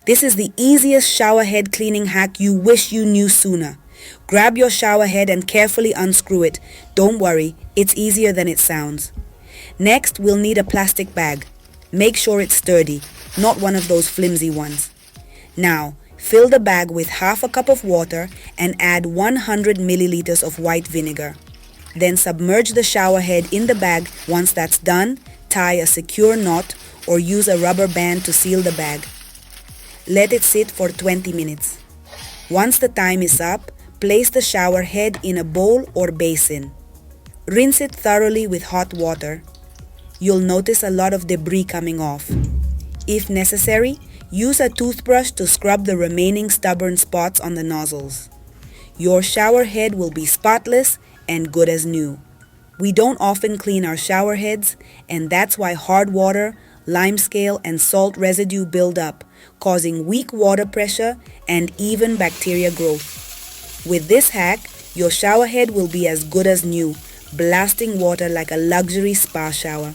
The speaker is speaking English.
This is the easiest shower head cleaning hack you wish you knew sooner. Grab your shower head and carefully unscrew it. Don't worry, it's easier than it sounds. Next, we'll need a plastic bag. Make sure it's sturdy, not one of those flimsy ones. Now, fill the bag with half a cup of water and add 100 milliliters of white vinegar. Then submerge the shower head in the bag. Once that's done, tie a secure knot or use a rubber band to seal the bag. Let it sit for 20 minutes. Once the time is up, place the shower head in a bowl or basin. Rinse it thoroughly with hot water. You'll notice a lot of debris coming off. If necessary, use a toothbrush to scrub the remaining stubborn spots on the nozzles. Your shower head will be spotless and good as new. We don't often clean our shower heads, and that's why hard water, limescale, and salt residue build up, causing weak water pressure and even bacteria growth. With this hack, your shower head will be as good as new, blasting water like a luxury spa shower.